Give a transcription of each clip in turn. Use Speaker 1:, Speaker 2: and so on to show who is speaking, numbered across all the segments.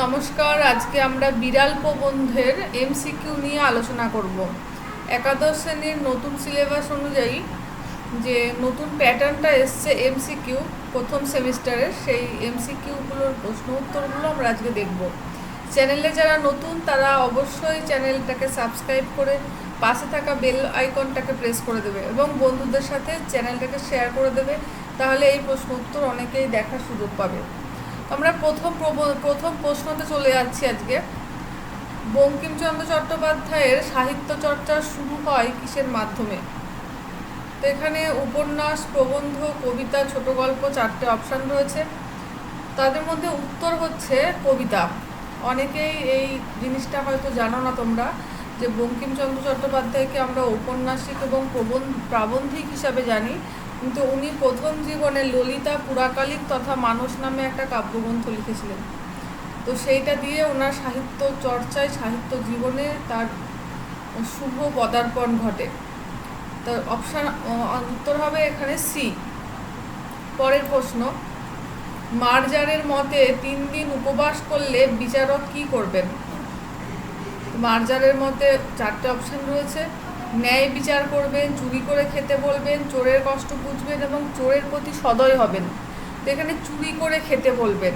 Speaker 1: নমস্কার। আজকে আমরা বিড়াল প্রবন্ধের এমসিকিউ নিয়ে আলোচনা করব। একাদশ শ্রেণীর নতুন সিলেবাস অনুযায়ী যে নতুন প্যাটার্নটা এসছে এমসিকিউ প্রথম সেমিস্টারের, সেই এমসিকিউগুলোর প্রশ্ন উত্তরগুলো আমরা আজকে দেখব। চ্যানেলে যারা নতুন তারা অবশ্যই চ্যানেলটাকে সাবস্ক্রাইব করে পাশে থাকা বেল আইকনটাকে প্রেস করে দেবে এবং বন্ধুদের সাথে চ্যানেলটাকে শেয়ার করে দেবে, তাহলে এই প্রশ্ন উত্তর অনেকেই দেখার সুযোগ পাবে। আমরা প্রথম প্রশ্নতে চলে যাচ্ছি আজকে। বঙ্কিমচন্দ্র চট্টোপাধ্যায়ের সাহিত্য চর্চা শুরু হয় কিসের মাধ্যমে? তো এখানে উপন্যাস, প্রবন্ধ, কবিতা, ছোট গল্প, চারটে অপশান রয়েছে। তাদের মধ্যে উত্তর হচ্ছে কবিতা। অনেকেই এই জিনিসটা হয়তো জানো না তোমরা, যে বঙ্কিমচন্দ্র চট্টোপাধ্যায়কে আমরা ঔপন্যাসিক এবং প্রাবন্ধিক হিসাবে জানি, কিন্তু উনি প্রথম জীবনে ললিতা, পুরাকালিক তথা মানস নামে একটা কাব্যগ্রন্থ লিখেছিলেন। তো সেইটা দিয়ে ওনার সাহিত্য চর্চায়, সাহিত্য জীবনে তার শুভ পদার্পণ ঘটে। তো উত্তর হবে এখানে সি। পরের প্রশ্ন, মার্জারের মতে 3 দিন উপবাস করলে বিচারক কি করবেন? মার্জারের মতে 4টে অপশান রয়েছে। ন্যায় বিচার করবেন, চুরি করে খেতে বলবেন, চোরের কষ্ট বুঝবেন এবং চোরের প্রতি সদয় হবেন। তো এখানে চুরি করে খেতে বলবেন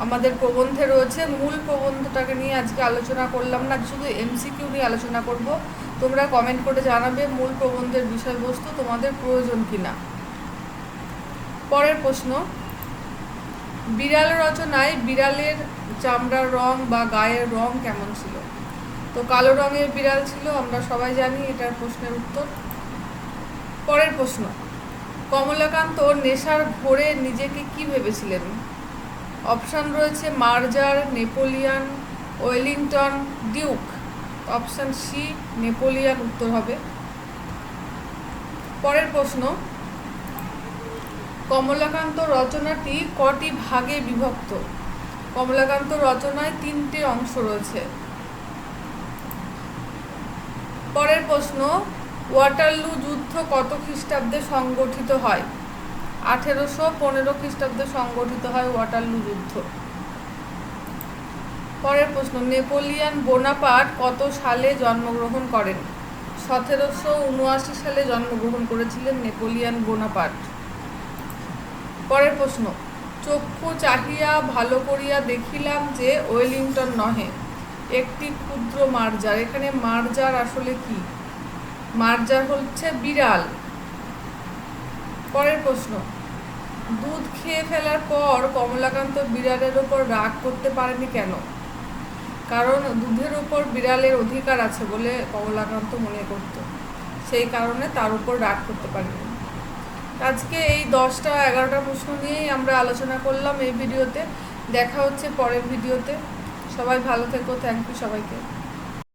Speaker 1: আমাদের প্রবন্ধে রয়েছে। মূল প্রবন্ধটাকে নিয়ে আজকে আলোচনা করলাম না, শুধু এমসিকিউ নিয়ে আলোচনা করব। তোমরা কমেন্ট করে জানাবে মূল প্রবন্ধের বিষয়বস্তু তোমাদের প্রয়োজন কিনা। পরের প্রশ্ন, বিড়াল রচনায় বিড়ালের চামড়ার রং বা গায়ের রং কেমন ছিল? তো কালো রঙের বিড়াল ছিল, আমরা সবাই জানি এটার প্রশ্নের উত্তর। পরের প্রশ্ন, কমলাকান্ত নেশার ঘোরে নিজেকে কি ভেবেছিলেন? অপশান রয়েছে মার্জার, Napoleon, Wellington, duke. Option C, Napoleon উত্তর হবে। পরের প্রশ্ন, কমলাকান্ত রচনাটি কটি ভাগে বিভক্ত? কমলাকান্ত রচনায় 3টে অংশ রয়েছে। পরের প্রশ্ন, ওয়াটারলু যুদ্ধ কত খ্রিস্টাব্দে সংগঠিত হয়? 1815 খ্রিস্টাব্দে সংগঠিত হয় ওয়াটারলু যুদ্ধ। পরের প্রশ্ন, নেপোলিয়ান বোনাপার্ট কত সালে জন্মগ্রহণ করেন? 1779 সালে জন্মগ্রহণ করেছিলেন নেপোলিয়ান বোনাপার্ট। পরের প্রশ্ন, চক্ষু চাহিয়া ভালো করিয়া দেখিলাম যে ওয়েলিংটন নহে, একটি ক্ষুদ্র মার্জার। এখানে মার্জার আসলে কি? মার্জার হচ্ছে বিড়াল। পরের প্রশ্ন, দুধ খেয়ে ফেলার পর কমলাকান্ত বিড়ালের ওপর রাগ করতে পারেনি কেন? কারণ দুধের ওপর বিড়ালের অধিকার আছে বলে কমলাকান্ত মনে করত, সেই কারণে তার উপর রাগ করতে পারেনি। আজকে এই 10টা 11টা প্রশ্ন নিয়েই আমরা আলোচনা করলাম এই ভিডিওতে। দেখা হচ্ছে পরের ভিডিওতে। সবাই ভালো থেকো। থ্যাংক ইউ সবাইকে।